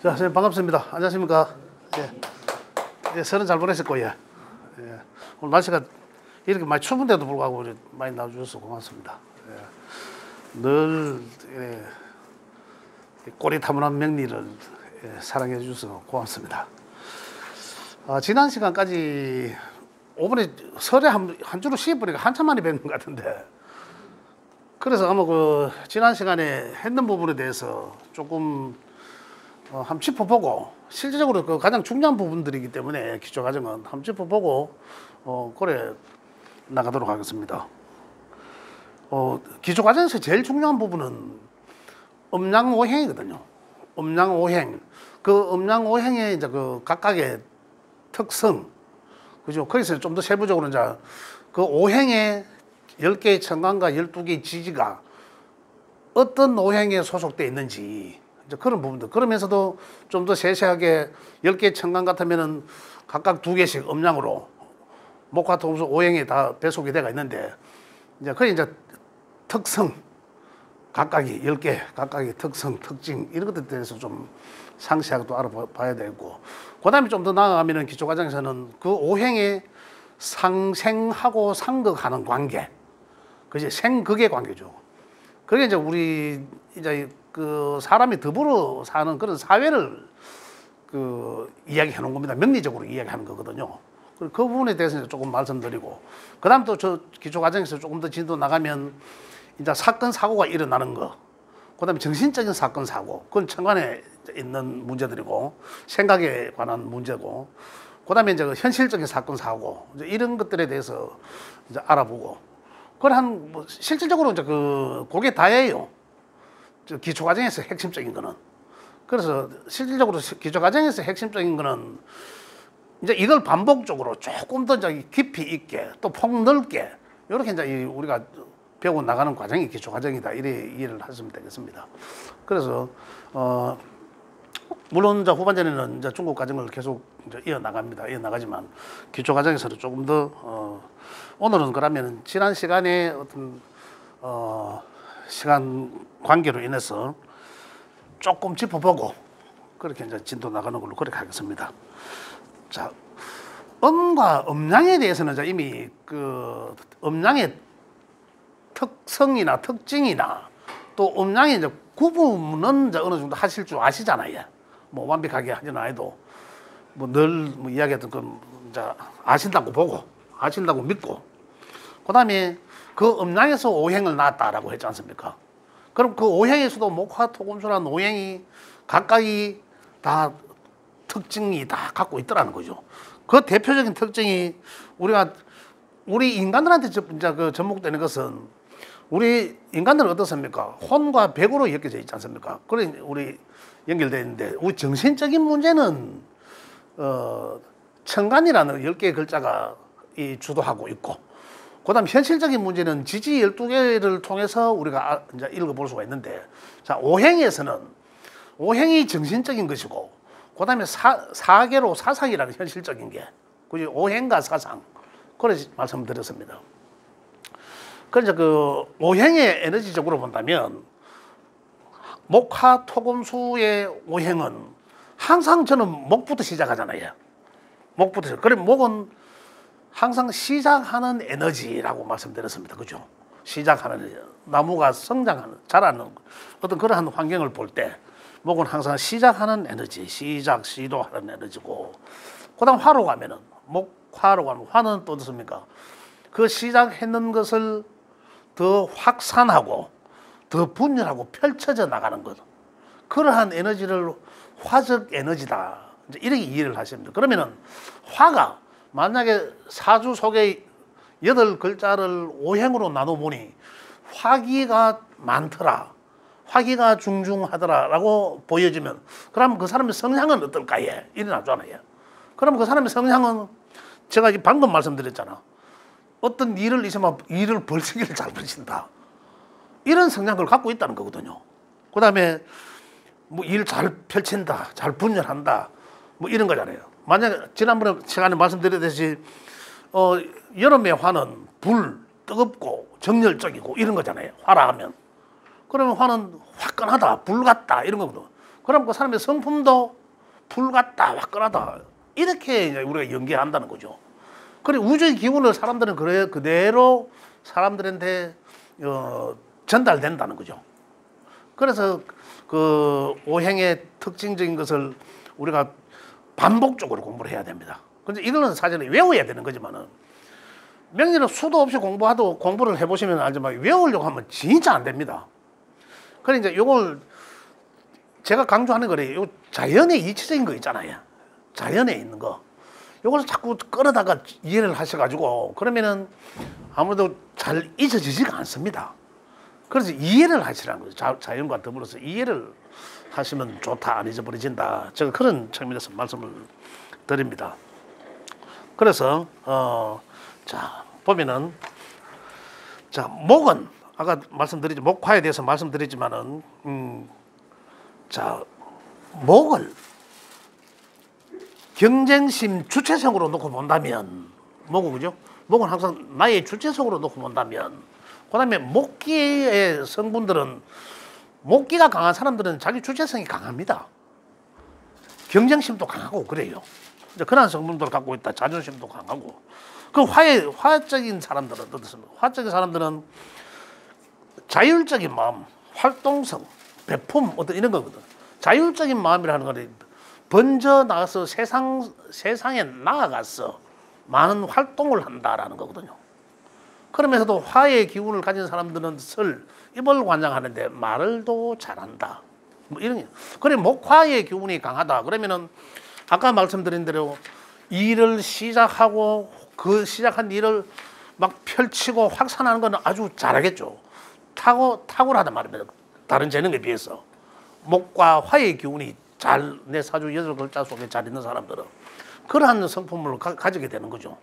자, 선생님 반갑습니다. 안녕하십니까? 예. 예, 설은 잘 보내셨고, 예. 예. 오늘 날씨가 이렇게 많이 추운데도 불구하고 많이 나와주셔서 고맙습니다. 예. 늘 예, 꼬릿하문한 명리를 예, 사랑해 주셔서 고맙습니다. 지난 시간까지 오번에 설에 한 주로 쉬어버리니까 한참 만에 뵙는 것 같은데, 그래서 아마 지난 시간에 했는 부분에 대해서 조금 한번 짚어보고, 실질적으로 가장 중요한 부분들이기 때문에 기초 과정은 한번 짚어보고 그래 나가도록 하겠습니다. 기초 과정에서 제일 중요한 부분은 음양오행이거든요. 음양오행. 그 음양오행의 이제 그 각각의 특성, 그죠? 거기서 좀 더 세부적으로 이제 그 오행의 10개의 천간과 12개의 지지가 어떤 오행에 소속되어 있는지, 이제 그런 부분들. 그러면서도 좀 더 세세하게 10개의 천간 같으면은 각각 2개씩 음양으로 목화 토금수 오행에 다 배속이 되어 있는데, 이제 그 이제 특성, 각각이 10개, 각각의 특성, 특징, 이런 것들에 대해서 좀 상세하게 또 알아봐야 되고, 그 다음에 좀 더 나아가면은 기초 과정에서는 그 오행의 상생하고 상극하는 관계, 그지? 생극의 관계죠. 그게 이제 우리 이제 그 사람이 더불어 사는 그런 사회를 이야기해 놓은 겁니다. 명리적으로 이야기하는 거거든요. 그 부분에 대해서 조금 말씀드리고, 그 다음 또 저 기초 과정에서 조금 더 진도 나가면 이제 사건 사고가 일어나는 거, 그 다음에 정신적인 사건 사고, 그건 천간에 있는 문제들이고 생각에 관한 문제고, 그 다음에 이제 현실적인 사건 사고, 이제 이런 것들에 대해서 이제 알아보고, 그걸 뭐 실질적으로 이제 그게 다예요. 기초 과정에서 핵심적인 거는. 그래서 실질적으로 기초 과정에서 핵심적인 거는 이제 이걸 반복적으로 조금 더 이제 깊이 있게 또 폭넓게 이렇게 이제 우리가 배워 나가는 과정이 기초 과정이다, 이래 이해를 하시면 되겠습니다. 그래서 물론 이제 후반전에는 이제 중국 과정을 계속 이제 이어나가지만 기초 과정에서도 조금 더 오늘은 그러면 지난 시간에 어떤 시간 관계로 인해서 조금 짚어보고 그렇게 이제 진도 나가는 걸로 그렇게 하겠습니다. 자, 음과 음양에 대해서는 이제 이미 그 음양의 특성이나 특징이나 또 음양의 이제 구분은 이제 어느 정도 하실 줄 아시잖아요. 뭐 완벽하게 하지는 않아도 뭐 늘 이야기했던 그 이제 아신다고 보고 아신다고 믿고, 그다음에 그 음양에서 오행을 낳았다라고 했지 않습니까? 그럼 그 오행에서도 목화 토금수라는 오행이 각각이 다 특징이 다 갖고 있더라는 거죠. 그 대표적인 특징이 우리 인간들한테 이제 그 접목되는 것은, 우리 인간들은 어떻습니까? 혼과 백으로 엮여져 있지 않습니까? 그래 우리 연결되어 있는데, 우리 정신적인 문제는 천간이라는 10개의 글자가 주도하고 있고, 그다음 현실적인 문제는 지지 12개를 통해서 우리가 이제 읽어볼 수가 있는데, 자, 오행에서는 오행이 정신적인 것이고, 그다음에 사계로 사상이라는 현실적인 게, 그죠? 오행과 사상, 그런 말씀드렸습니다. 그래서 그 오행의 에너지적으로 본다면 목화 토금수의 오행은 항상 저는 목부터 시작하잖아요. 목부터. 그래 목은 항상 시작하는 에너지라고 말씀드렸습니다. 그죠? 시작하는, 나무가 성장하는, 자라는 어떤 그러한 환경을 볼 때 목은 항상 시작하는 에너지, 시도하는 에너지고, 그 다음 화로 가면은, 목화로 가면, 화는 또 어떻습니까? 그 시작했는 것을 더 확산하고 더 분열하고 펼쳐져 나가는 것, 그러한 에너지를 화적 에너지다, 이렇게 이해를 하시면 돼요. 그러면은 화가 만약에 사주 속에 8글자를 오행으로 나눠보니 화기가 많더라, 화기가 중중하더라라고 보여지면, 그럼 그 사람의 성향은 어떨까? 예, 일어나잖아요. 그럼 그 사람의 성향은 제가 방금 말씀드렸잖아. 어떤 일을 있으면 일을 벌쓰기를 잘 벌친다, 이런 성향을 갖고 있다는 거거든요. 그 다음에 뭐 일 잘 펼친다, 잘 분열한다, 뭐 이런 거잖아요. 만약에 지난번에 시간에 말씀드렸듯이 여름의 화는 뜨겁고 정열적이고 이런 거잖아요. 화라 하면. 그러면 화는 화끈하다, 불 같다, 이런 거거든. 그럼 그 사람의 성품도 불 같다, 화끈하다. 이렇게 이제 우리가 연기한다는 거죠. 그리고 우주의 기운을 사람들은 그대로 사람들한테 전달된다는 거죠. 그래서 그 오행의 특징적인 것을 우리가 반복적으로 공부를 해야 됩니다. 근데 이거는 사전에 외워야 되는 거지만은 명리는 수도 없이 공부하도 공부를 해보시면 알지만 외우려고 하면 진짜 안 됩니다. 그러니까 이제 요걸 제가 강조하는 거래. 요 자연의 이치적인 거 있잖아요. 자연에 있는 거. 요걸 자꾸 끌어다가 이해를 하셔가지고 그러면은 아무래도 잘 잊어지지가 않습니다. 그래서 이해를 하시라는 거죠. 자연과 더불어서 이해를 하시면 좋다, 안 잊어버려진다. 제가 그런 측면에서 말씀을 드립니다. 그래서 자 보면은 자 목은 아까 말씀드리죠. 목화에 대해서 말씀드리지만은 자 목을 경쟁심 주체성으로 놓고 본다면 목은 그죠? 목은 항상 나의 주체성으로 놓고 본다면 그다음에 목기의 성분들은 목기가 강한 사람들은 자기 주체성이 강합니다. 경쟁심도 강하고 그래요. 이제 그런 성분들을 갖고 있다. 자존심도 강하고. 그 화적인 사람들은 어떻습니까? 화적인 사람들은 자율적인 마음, 활동성, 배품 어떤 이런 거거든. 자율적인 마음이라는 거는 번져 나가서 세상에 나아가서 많은 활동을 한다라는 거거든요. 그러면서도 화의 기운을 가진 사람들은 입을 관장하는데 말을도 잘한다. 뭐 이런 게. 그래 목화의 기운이 강하다. 그러면은 아까 말씀드린 대로 일을 시작하고 그 시작한 일을 막 펼치고 확산하는 거는 아주 잘하겠죠. 탁월하단 말입니다. 다른 재능에 비해서. 목과 화의 기운이 잘 내 사주 8글자 속에 잘 있는 사람들은 그러한 성품을 가지게 되는 거죠.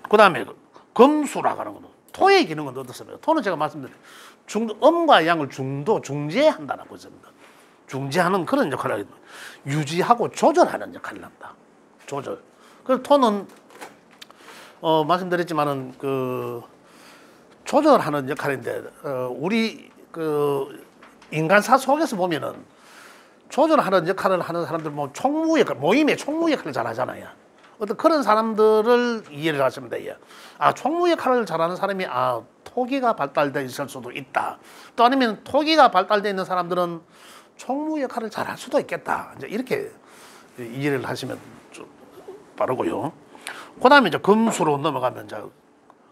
그 다음에 금수라고 하는 거는 토의 기능은 어떻습니까? 토는 제가 말씀드린 음과 양을 중재한다는 것입니다. 중재하는 그런 역할을 합니다. 유지하고 조절하는 역할을 합니다. 조절. 그래서 토는 말씀드렸지만은 그 조절하는 역할인데 우리 그 인간사 속에서 보면은 조절하는 역할을 하는 사람들 뭐 총무 역할, 모임의 총무 역할을 잘 하잖아요. 어떤 그런 사람들을 이해를 하시면 돼요. 아, 총무 역할을 잘하는 사람이 토기가 발달되어 있을 수도 있다. 또 아니면 토기가 발달되어 있는 사람들은 총무 역할을 잘할 수도 있겠다. 이제 이렇게 이해를 하시면 좀 빠르고요. 그다음에 이제 금수로 넘어가면 이제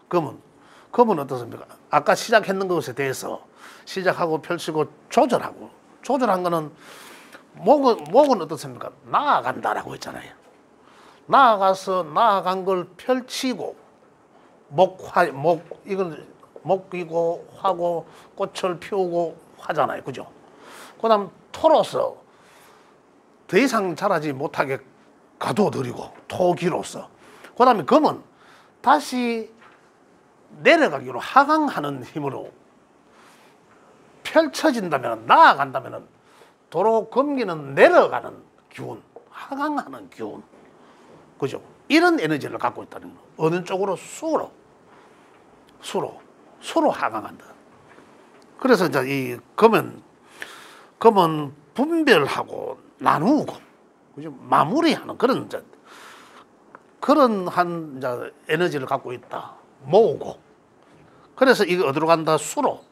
금은 어떻습니까? 아까 시작했는 것에 대해서 시작하고 펼치고 조절한 거는 목은 어떻습니까? 나아간다라고 했잖아요. 나아간 걸 펼치고 이건 목이고 화고 꽃을 피우고 화잖아요. 그죠? 그다음 토로서 더 이상 자라지 못하게 가둬들이고 토기로서. 그다음에 금은 다시 내려가기로 하강하는 힘으로 펼쳐진다면 나아간다면 도로 금기는 내려가는 기운, 하강하는 기운. 그죠? 이런 에너지를 갖고 있다는 거. 어느 쪽으로? 수로 하강한다. 그래서 이제 이 금은 분별하고 나누고, 그죠? 마무리하는 그런 한 에너지를 갖고 있다. 모으고. 그래서 이거 어디로 간다? 수로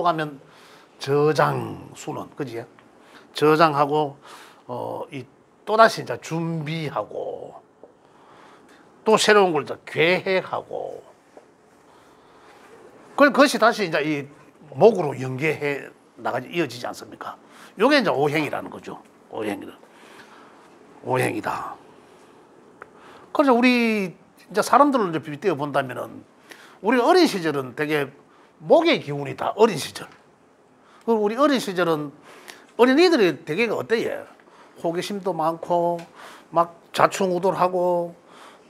가면 저장수는, 그지? 저장하고, 또다시 이제 준비하고, 또 새로운 걸 이제 계획하고, 그것이 다시 이제 이 목으로 연계해 나가지, 이어지지 않습니까? 요게 이제 오행이라는 거죠. 오행이다. 그래서 우리 이제 사람들을 이제 빗대어 본다면은, 우리 어린 시절은 되게 목의 기운이 다 어린 시절. 그리고 우리 어린 시절은 어린이들이 되게 어때요? 호기심도 많고, 막 좌충우돌하고,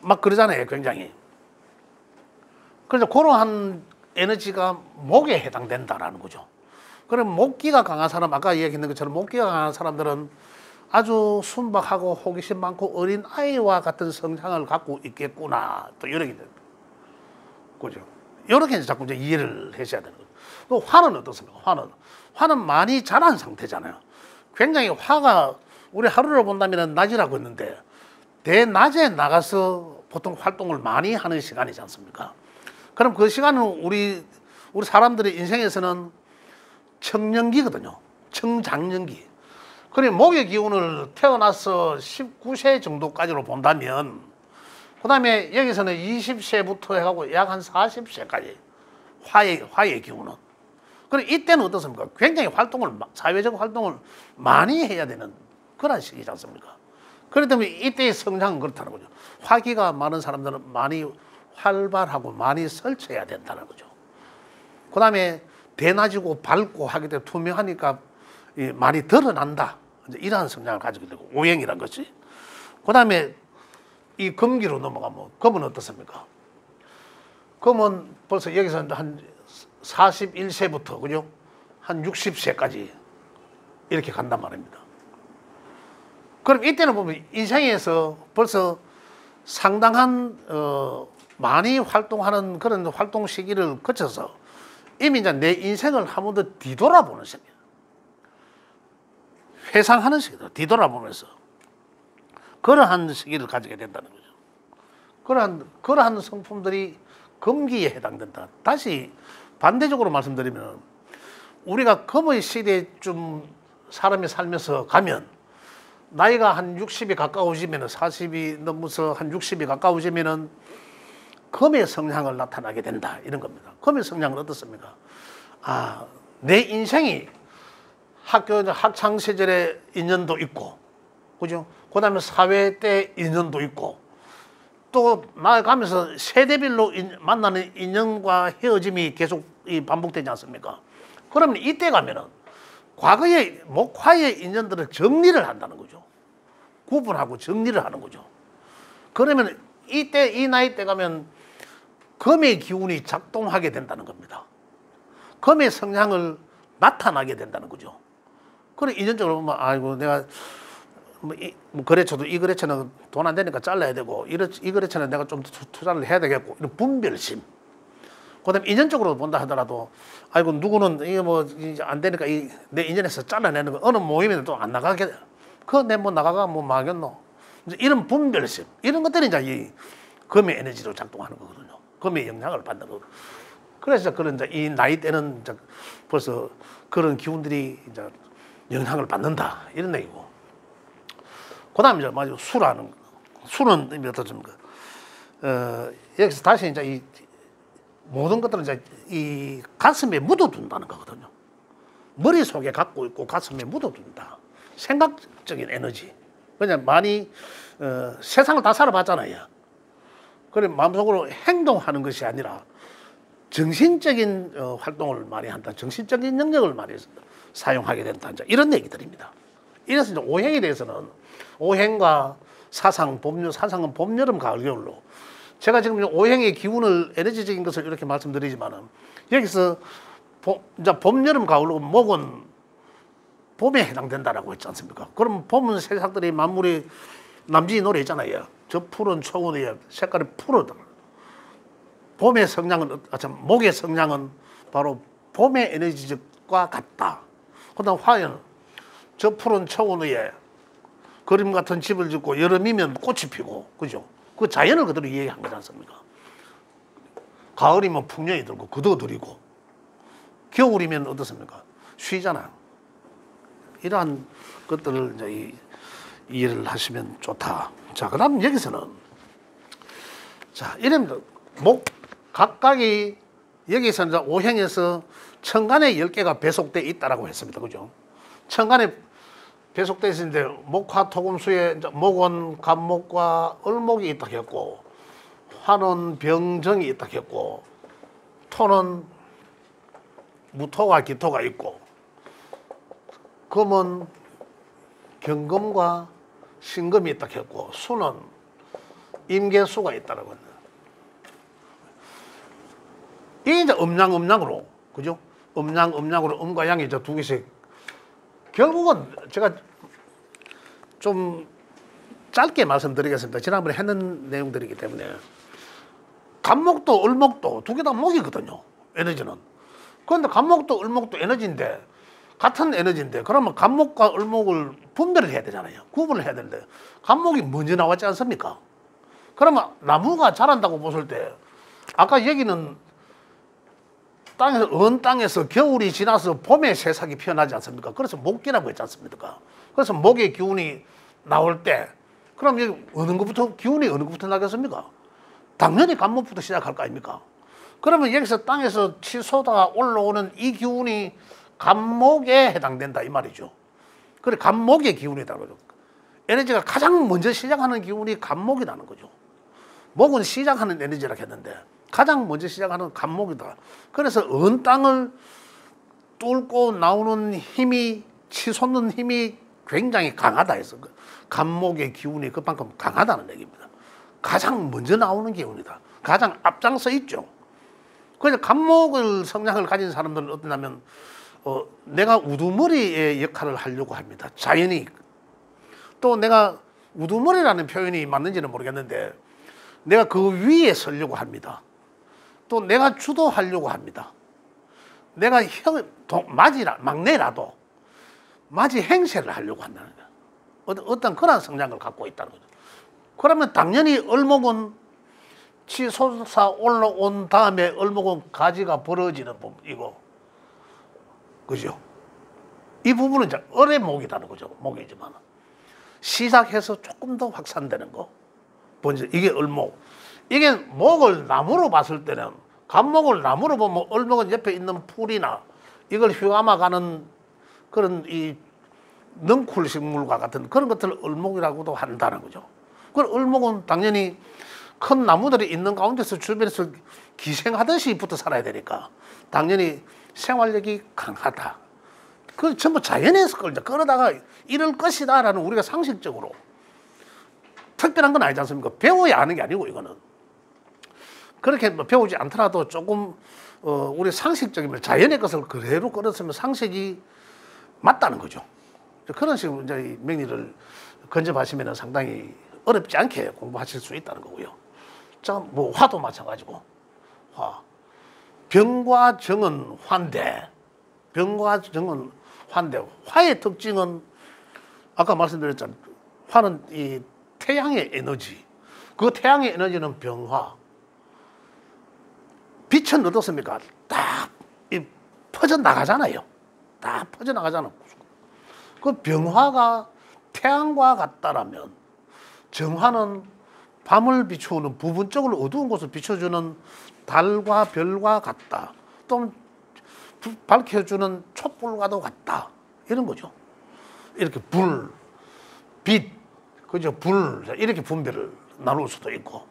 막 그러잖아요, 굉장히. 그래서 그러한 에너지가 목에 해당된다라는 거죠. 그럼 목기가 강한 사람, 아까 얘기했는 것처럼 목기가 강한 사람들은 아주 순박하고 호기심 많고 어린 아이와 같은 성향을 갖고 있겠구나. 또 이렇게 됩니다. 그죠? 이렇게 이제 자꾸 이제 이해를 하셔야 되는 거죠. 또 화는 어떻습니까? 화는 많이 자란 상태잖아요. 굉장히 화가 우리 하루를 본다면 낮이라고 했는데 대낮에 나가서 보통 활동을 많이 하는 시간이지 않습니까? 그럼 그 시간은 우리 사람들의 인생에서는 청년기거든요. 청장년기. 그래 목의 기운을 태어나서 19세 정도까지로 본다면 그 다음에 여기서는 20세부터 해가고 약 한 40세까지 화의 기운은. 그래 이때는 어떻습니까? 굉장히 사회적 활동을 많이 해야 되는 그런 시기지 않습니까? 그렇기 때문에 이때의 성장은 그렇다는 거죠. 화기가 많은 사람들은 많이 활발하고 많이 설쳐야 된다는 거죠. 그 다음에 대낮이고 밝고 하기 때문에 투명하니까 많이 드러난다. 이제 이러한 성장을 가지게 되고 오행이란 것이. 그 다음에 이 금기로 넘어가면 금은 어떻습니까? 금은 벌써 여기서 한 41세부터 그죠? 한 60세까지 이렇게 간단 말입니다. 그럼 이때는 보면 인생에서 벌써 상당한 많이 활동하는 그런 활동 시기를 거쳐서 이미 이제 내 인생을 한 번 더 뒤돌아보는 시기, 회상하는 시기다. 뒤돌아보면서 그러한 시기를 가지게 된다는 거죠. 그러한 성품들이 금기에 해당된다. 다시 반대적으로 말씀드리면 우리가 금의 시대에 좀 사람이 살면서 가면 나이가 한 60이 가까워지면 40이 넘어서 한 60이 가까워지면 금의 성향을 나타나게 된다. 이런 겁니다. 금의 성향은 어떻습니까? 내 인생이 학창 시절의 인연도 있고, 그죠? 그 다음에 사회 때 인연도 있고, 또 나아가면서 세대별로 만나는 인연과 헤어짐이 계속 반복되지 않습니까? 그러면 이때 가면은 과거의 목화의 인연들을 정리를 한다는 거죠. 구분하고 정리를 하는 거죠. 그러면 이때 이 나이 때 가면 금의 기운이 작동하게 된다는 겁니다. 금의 성향을 나타나게 된다는 거죠. 그래 인연적으로 보면 아이고 내가 거래처도 이 거래처는 돈 안 되니까 잘라야 되고 이 거래처는 내가 좀 투자를 해야 되겠고 이런 분별심. 그다음에 인연적으로 본다 하더라도 아이고 누구는 이게 뭐 안 되니까 내 인연에서 잘라내는 거 어느 모임에는 또 안 나가게 그 내 뭐 나가가 뭐 망하겠노. 이제 이런 분별심 이런 것들이 이제 이 금의 에너지로 작동하는 거거든요. 금의 영향을 받는 거거든요. 그래서 그런 이제 이 나이 때는 이제 벌써 그런 기운들이 이제 영향을 받는다 이런 얘기고. 그다음에 이제 마지막 술은 의미 어떻습니까? 여기서 다시 이제 이 모든 것들은 이제 이 가슴에 묻어둔다는 거거든요. 머릿속에 갖고 있고 가슴에 묻어둔다. 생각적인 에너지. 그냥 많이 세상을 다 살아봤잖아요. 그래 마음속으로 행동하는 것이 아니라 정신적인 활동을 많이 한다. 정신적인 능력을 많이 사용하게 된다. 이런 얘기들입니다. 이래서 이제 오행에 대해서는 오행과 사상, 사상은 봄, 여름, 가을, 겨울로 제가 지금 오행의 기운을 에너지적인 것을 이렇게 말씀드리지만은 여기서 이제 봄, 여름, 가을로 목은 봄에 해당된다라고 했지 않습니까? 그럼 봄은 세상들이 만물이 남진이 노래 있잖아요. 저 푸른 초원의 색깔이 푸르다. 봄의 성향은 목의 성향은 바로 봄의 에너지과 같다. 그다음 화연 저 푸른 초원 위에 그림 같은 집을 짓고 여름이면 꽃이 피고 그죠? 그 자연을 그대로 이해한 거지 않습니까? 가을이면 풍년이 들고 그도들이고 겨울이면 어떻습니까? 쉬잖아. 이러한 것들을 이제 이해를 하시면 좋다. 자, 그다음 여기서는 자 이런 각각이 여기서 이제 오행에서 천간에 10개가 배속돼 있다라고 했습니다. 그죠? 천간에 배속돼 있는데 목화 토금수에 목은 간목과 을목이 있다 했고 화는 병정이 있다 했고 토는 무토와 기토가 있고 금은 경금과 신금이 있다 했고 수는 임계수가 있다라고 합니다. 이게 이제 음양으로 그죠? 음양으로 음과 양이 저 두 개씩 결국은 제가 좀 짧게 말씀드리겠습니다. 지난번에 했는 내용들이기 때문에 간목도 을목도 두 개 다 목이거든요. 에너지는. 그런데 간목도 을목도 에너지인데 같은 에너지인데 그러면 간목과 을목을 분별을 해야 되잖아요. 구분을 해야 되는데 간목이 먼저 나왔지 않습니까? 그러면 나무가 자란다고 보실 때 아까 여기는 땅에서 언 땅에서 겨울이 지나서 봄에 새싹이 피어나지 않습니까? 그래서 목기라고 했지 않습니까? 그래서 목의 기운이 나올 때 그럼 여기 어느 것부터 기운이 어느 것부터 나겠습니까? 당연히 간목부터 시작할 거 아닙니까? 그러면 여기서 땅에서 치솟아 올라오는 이 기운이 간목에 해당된다 이 말이죠. 그래 간목의 기운이다 그러죠. 에너지가 가장 먼저 시작하는 기운이 간목이라는 거죠. 목은 시작하는 에너지라고 했는데 가장 먼저 시작하는 간목이다. 그래서 언 땅을 뚫고 나오는 힘이 치솟는 힘이 굉장히 강하다 해서 간목의 기운이 그만큼 강하다는 얘기입니다. 가장 먼저 나오는 기운이다. 가장 앞장서 있죠. 그래서 간목을 성향을 가진 사람들은 어떠냐면 내가 우두머리의 역할을 하려고 합니다. 자연히. 또 내가 우두머리라는 표현이 맞는지는 모르겠는데 내가 그 위에 서려고 합니다. 또 내가 주도하려고 합니다. 내가 막내라도 맞이 행세를 하려고 한다는 거예요. 어떤 그런 성향을 갖고 있다는 거죠. 그러면 당연히 을목은 치솟아 올라온 다음에 을목은 가지가 벌어지는 부분이고, 그죠? 이 부분은 이제 을의 목이라는 거죠. 목이지만 시작해서 조금 더 확산되는 거. 먼저 이게 을목. 이게 목을 나무로 봤을 때는 간목을 나무로 보면 을목은 옆에 있는 풀이나 이걸 휘감아가는 그런 이 넝쿨 식물과 같은 그런 것들을 을목이라고도 한다는 거죠. 그 을목은 당연히 큰 나무들이 있는 가운데서 주변에서 기생하듯이 붙어 살아야 되니까 당연히 생활력이 강하다. 그 전부 자연에서 끌어다가 이럴 것이다라는 우리가 상식적으로 특별한 건 아니지 않습니까? 배워야 하는 게 아니고 이거는 그렇게 배우지 않더라도 조금 우리 상식적이면 자연의 것을 그대로 끌었으면 상식이 맞다는 거죠. 그런 식으로 이제 이 명리를 근접하시면 상당히 어렵지 않게 공부하실 수 있다는 거고요. 자, 뭐 화도 마찬가지고 화. 병과 정은 환대. 병과 정은 환대. 화의 특징은 아까 말씀드렸잖아요. 화는 이 태양의 에너지. 그 태양의 에너지는 병화. 빛은 어떻습니까? 딱 퍼져 나가잖아요. 딱 퍼져 나가잖아요. 그 병화가 태양과 같다라면 정화는 밤을 비추는 부분적으로 어두운 곳을 비춰주는 달과 별과 같다. 또 밝혀주는 촛불과도 같다. 이런 거죠. 이렇게 불, 빛, 그죠? 불 이렇게 분별을 나눌 수도 있고.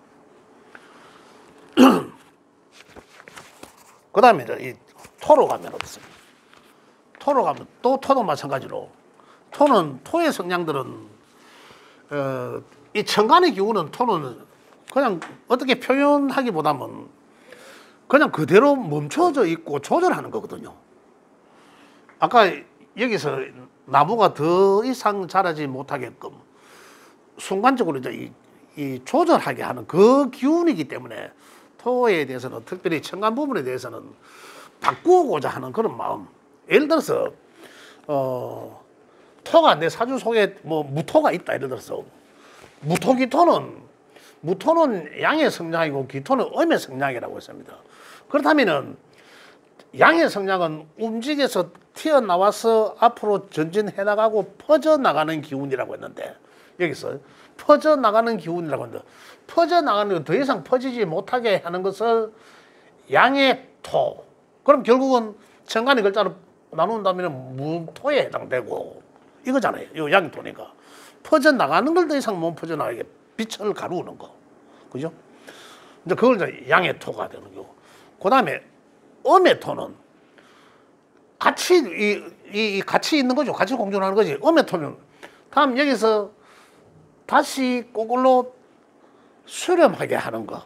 그 다음에 이 토로 가면 어떻습니까? 토로 가면 또 토도 마찬가지로 토는 토의 성향들은 이 천간의 기운은 토는 그냥 어떻게 표현하기보다는 그냥 그대로 멈춰져 있고 조절하는 거거든요. 아까 여기서 나무가 더 이상 자라지 못하게끔 순간적으로 이제 이 조절하게 하는 그 기운이기 때문에 토에 대해서는 특별히 천간 부분에 대해서는 바꾸고자 하는 그런 마음. 예를 들어서 토가 내 사주 속에 뭐 무토가 있다. 예를 들어서 무토는 양의 성향이고 기토는 음의 성향이라고 했습니다. 그렇다면은 양의 성향은 움직여서 튀어나와서 앞으로 전진해 나가고 퍼져나가는 기운이라고 했는데 여기서 퍼져나가는 기운이라고 했는데 퍼져나가는 거 더 이상 퍼지지 못하게 하는 것을 양의 토. 그럼 결국은 천간의 글자로 나눈다면 무토에 해당되고 이거잖아요. 이 양토니까. 퍼져나가는 걸 더 이상 못 퍼져나가게 빛을 가루는 거. 그죠? 이제 그걸 이제 양의 토가 되는 거고. 그 다음에 음의 토는 같이 있는 거죠. 같이 공존하는 거지. 음의 토는 다음 여기서 다시 그걸로 수렴하게 하는 거.